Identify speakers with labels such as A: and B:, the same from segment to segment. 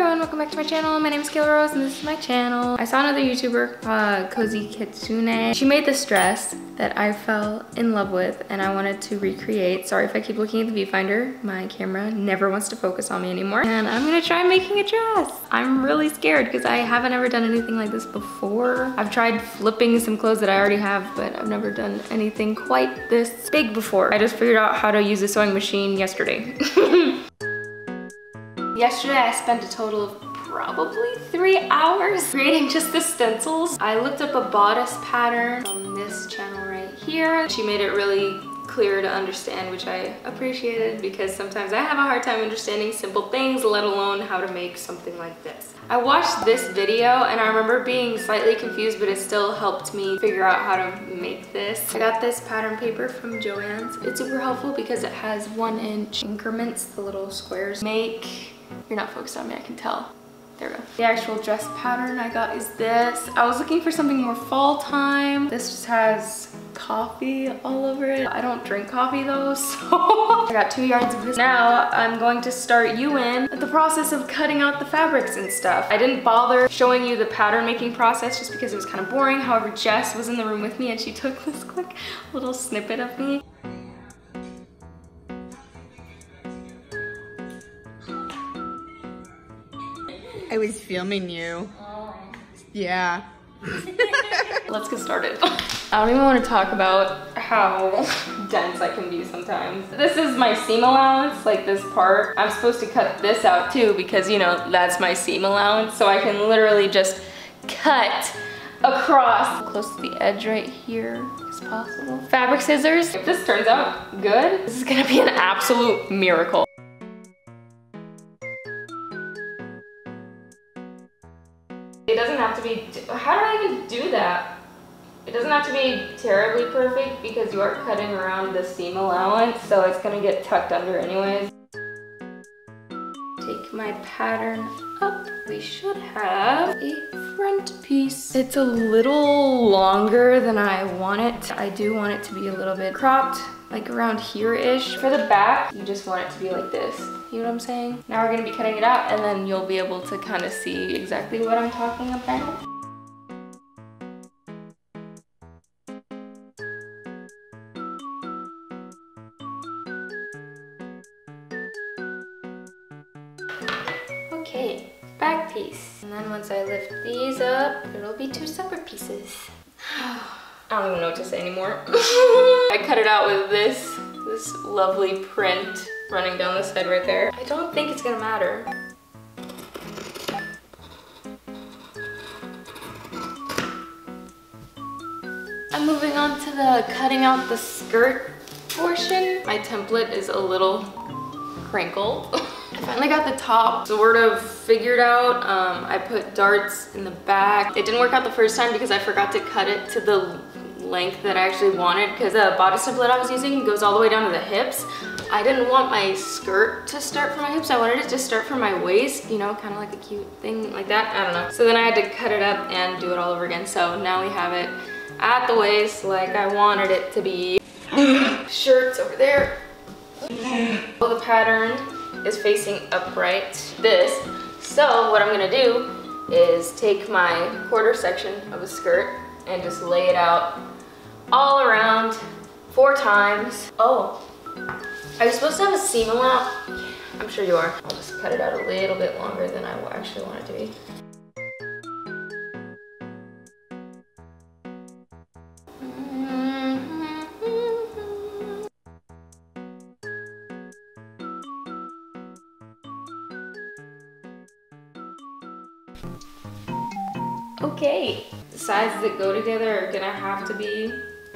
A: everyone, welcome back to my channel. My name is Kayla Rose and this is my channel. I saw another YouTuber, Cozy Kitsune. She made this dress that I fell in love with and I wanted to recreate. Sorry if I keep looking at the viewfinder. My camera never wants to focus on me anymore. And I'm gonna try making a dress. I'm really scared because I haven't ever done anything like this before. I've tried flipping some clothes that I already have, but I've never done anything quite this big before. I just figured out how to use a sewing machine yesterday. Yesterday I spent a total of probably 3 hours creating just the stencils. I looked up a bodice pattern from this channel right here. She made it really clear to understand, which I appreciated because sometimes I have a hard time understanding simple things, let alone how to make something like this. I watched this video and I remember being slightly confused, but it still helped me figure out how to make this. I got this pattern paper from Joann's. It's super helpful because it has 1-inch increments, the little squares. You're not focused on me, I can tell. There we go. The actual dress pattern I got is this. I was looking for something more fall time. This just has coffee all over it. I don't drink coffee though, so I got 2 yards of this. Now I'm going to start you in the process of cutting out the fabrics and stuff. I didn't bother showing you the pattern making process just because it was kind of boring. However, Jess was in the room with me and she took this quick little snippet of me.
B: I was filming you. Yeah.
A: Let's get started. I don't even want to talk about how dense I can be sometimes. This is my seam allowance, like this part. I'm supposed to cut this out too because, you know, that's my seam allowance. So I can literally just cut across close to the edge right here as possible. Fabric scissors. If this turns out good, this is gonna be an absolute miracle. It doesn't have to be, how do I even do that? It doesn't have to be terribly perfect because you are cutting around the seam allowance, so it's gonna get tucked under anyways. Take my pattern up. We should have a front piece. It's a little longer than I want it. I do want it to be a little bit cropped, like around here-ish. For the back, you just want it to be like this. You know what I'm saying? Now we're gonna be cutting it out and then you'll be able to kind of see exactly what I'm talking about. Okay, back piece. And then once I lift these up, it'll be 2 separate pieces. I don't even know what to say anymore. I cut it out with this lovely print running down the side right there. I don't think it's gonna matter. I'm moving on to the cutting out the skirt portion. My template is a little crinkled. I finally got the top sort of figured out. I put darts in the back. It didn't work out the first time because I forgot to cut it to the length that I actually wanted because the bodice template I was using goes all the way down to the hips. I didn't want my skirt to start from my hips. I wanted it to start from my waist, you know, kind of like a cute thing like that. I don't know. So then I had to cut it up and do it all over again. So now we have it at the waist like I wanted it to be. Shirts over there. Well, the pattern is facing upright, this. So what I'm gonna do is take my quarter section of a skirt and just lay it out all around 4 times. Oh. Are you supposed to have a seam allowance? Yeah, I'm sure you are. I'll just cut it out a little bit longer than I actually want it to be. Okay, the sides that go together are gonna have to be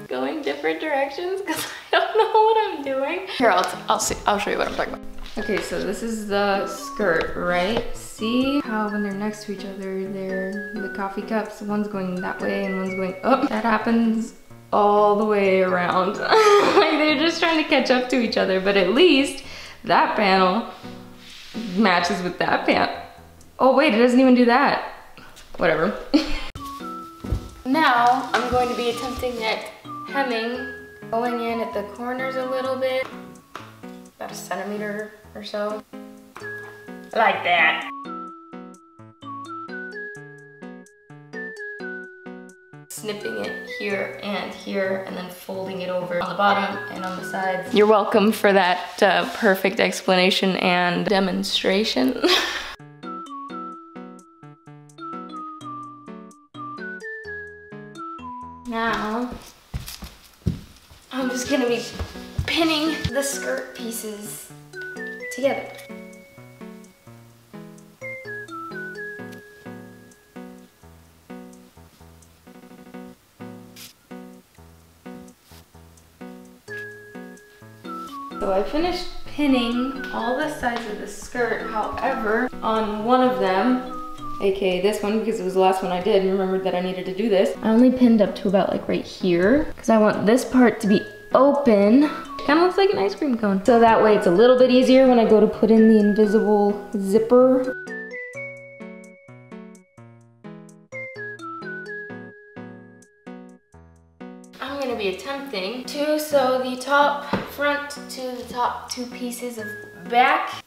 A: going different directions because I don't know what I'm doing. Here, I'll show you what I'm talking about. Okay, so this is the skirt, right? See how when they're next to each other, they're the coffee cups, one's going that way and one's going up. That happens all the way around. Like they're just trying to catch up to each other, but at least that panel matches with that panel. Oh wait, it doesn't even do that. Whatever. Now I'm going to be attempting at hemming, going in at the corners a little bit, about 1 centimeter or so, like that. snipping it here, and then folding it over on the bottom and on the sides. You're welcome for that perfect explanation and demonstration. Now, I'm just gonna be pinning the skirt pieces together. So I finished pinning all the sides of the skirt. However, on one of them, aka this one, because it was the last one I did and remembered that I needed to do this, I only pinned up to about like right here because I want this part to be open. Kind of looks like an ice cream cone. So that way it's a little bit easier when I go to put in the invisible zipper. I'm gonna be attempting to sew the top front to the top two pieces of back.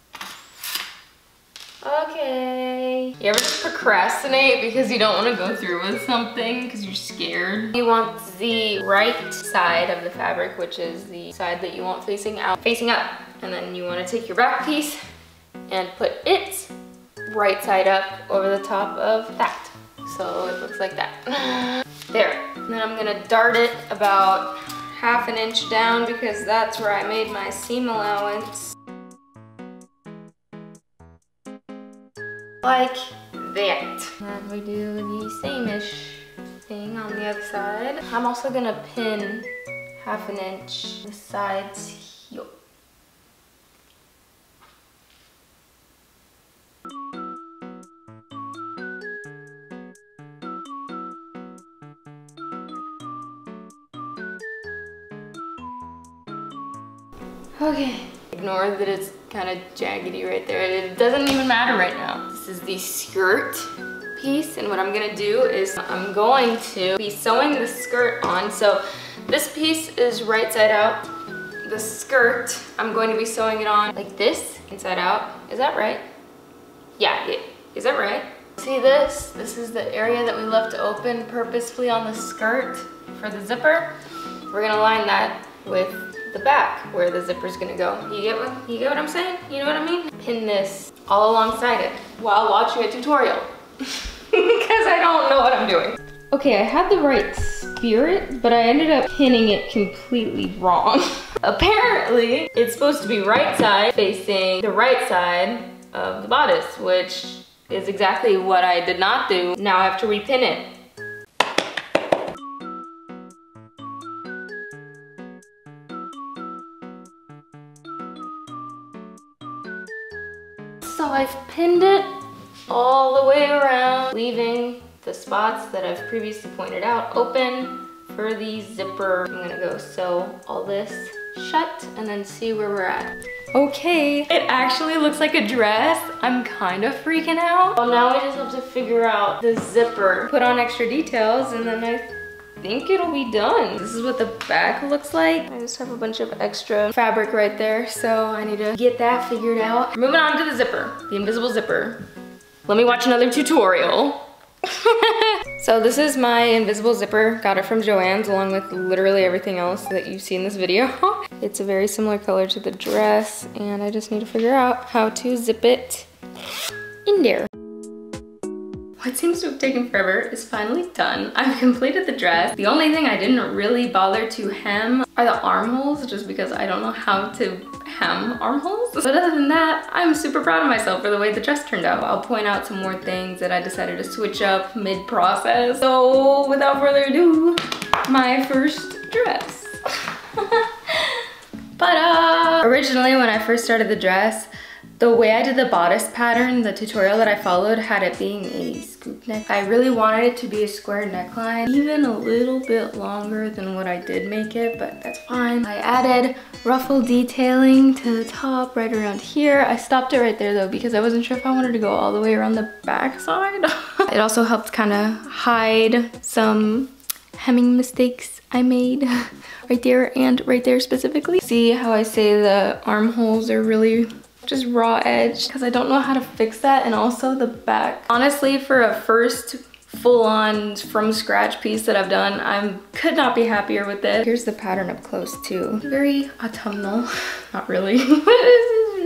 A: Okay. You ever just procrastinate because you don't want to go through with something because you're scared? You want the right side of the fabric, which is the side that you want facing out, facing up. And then you want to take your back piece and put it right side up over the top of that. So it looks like that. There. And then I'm gonna dart it about 1/2 inch down because that's where I made my seam allowance. Like that. And we do the same-ish thing on the other side. I'm also gonna pin 1/2 inch the sides here. Okay. Ignore that it's kind of jaggedy right there. It doesn't even matter right now. This is the skirt piece, and what I'm gonna do is I'm going to be sewing the skirt on. So this piece is right side out. The skirt, I'm going to be sewing it on like this, inside out. Is that right? Yeah, is that right? See this? This is the area that we left open purposefully on the skirt for the zipper. We're gonna line that with the back where the zipper's gonna go. You get what I'm saying? You know what I mean? Pin this all alongside it while watching a tutorial because I don't know what I'm doing. Okay, I had the right spirit, but I ended up pinning it completely wrong. Apparently, it's supposed to be right side facing the right side of the bodice, which is exactly what I did not do. Now I have to repin it. So I've pinned it all the way around, leaving the spots that I've previously pointed out open for the zipper. I'm gonna go sew all this shut and then see where we're at. Okay, it actually looks like a dress. I'm kind of freaking out. Well, now I just have to figure out the zipper, put on extra details, and then I think it'll be done. This is what the back looks like. I just have a bunch of extra fabric right there, so I need to get that figured out. Moving on to the zipper, the invisible zipper. Let me watch another tutorial. So this is my invisible zipper. Got it from Joann's along with literally everything else that you see in this video. It's a very similar color to the dress, and I just need to figure out how to zip it in there. What seems to have taken forever is finally done. I've completed the dress. The only thing I didn't really bother to hem are the armholes, just because I don't know how to hem armholes. But other than that, I'm super proud of myself for the way the dress turned out. I'll point out some more things that I decided to switch up mid-process. So without further ado, my first dress. But originally when I first started the dress, the way I did the bodice pattern, the tutorial that I followed had it being a scoop neck. I really wanted it to be a square neckline, even a little bit longer than what I did make it, but that's fine. I added ruffle detailing to the top right around here. I stopped it right there though because I wasn't sure if I wanted to go all the way around the back side. It also helped kind of hide some hemming mistakes I made right there and right there specifically. See how I say the armholes are really just raw edge because I don't know how to fix that, and also the back. Honestly, for a first full-on from scratch piece that I've done. I could not be happier with it. Here's the pattern up close too. Very autumnal, not really.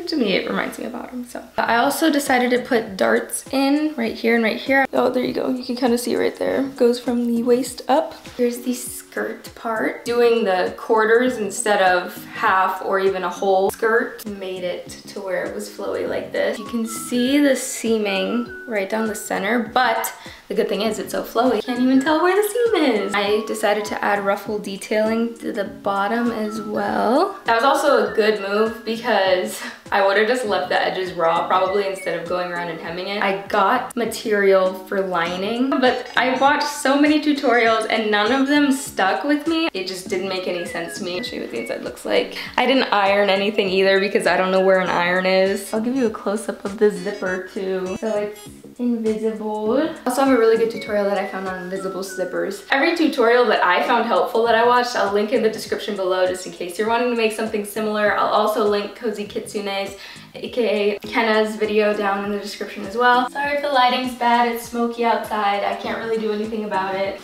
A: To me, it reminds me of autumn, so. I also decided to put darts in right here and right here. Oh, there you go. You can kind of see right there. It goes from the waist up. Here's the skirt part. Doing the quarters instead of half or even a whole skirt made it to where it was flowy like this. You can see the seaming right down the center, but the good thing is it's so flowy. Can't even tell where the seam is. I decided to add ruffle detailing to the bottom as well. That was also a good move because I would have just left the edges raw probably instead of going around and hemming it. I got material for lining, but I watched so many tutorials and none of them stuck with me. It just didn't make any sense to me. I'll show you what the inside looks like. I didn't iron anything either because I don't know where an iron is. I'll give you a close-up of the zipper too. So it's invisible. I also have a really good tutorial that I found on invisible zippers. Every tutorial that I found helpful that I watched, I'll link in the description below just in case you're wanting to make something similar. I'll also link Cozy Kitsune's, aka Kenna's video down in the description as well. Sorry if the lighting's bad, it's smoky outside. I can't really do anything about it.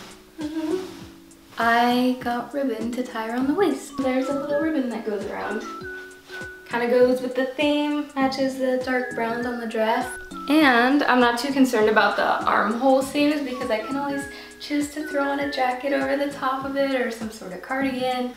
A: I got ribbon to tie around the waist. There's a little ribbon that goes around. Kind of goes with the theme, matches the dark browns on the dress. And I'm not too concerned about the armhole seams because I can always choose to throw on a jacket over the top of it or some sort of cardigan.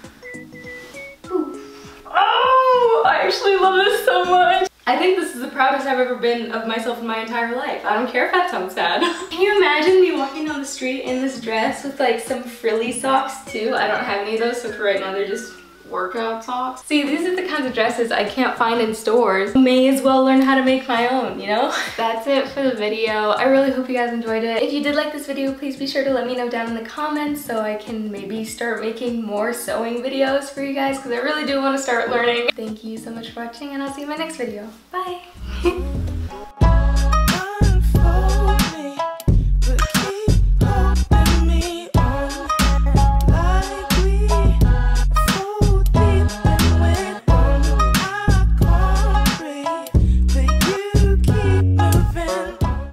A: Ooh. Oh, I actually love this so much. I think this is the proudest I've ever been of myself in my entire life. I don't care if that sounds sad. Can you imagine me walking down the street in this dress with like some frilly socks too? I don't have any of those, so for right now they're just workout socks. See, these are the kinds of dresses I can't find in stores. May as well learn how to make my own, you know? That's it for the video. I really hope you guys enjoyed it. If you did like this video, please be sure to let me know down in the comments so I can maybe start making more sewing videos for you guys because I really do want to start learning. Thank you so much for watching and I'll see you in my next video. Bye!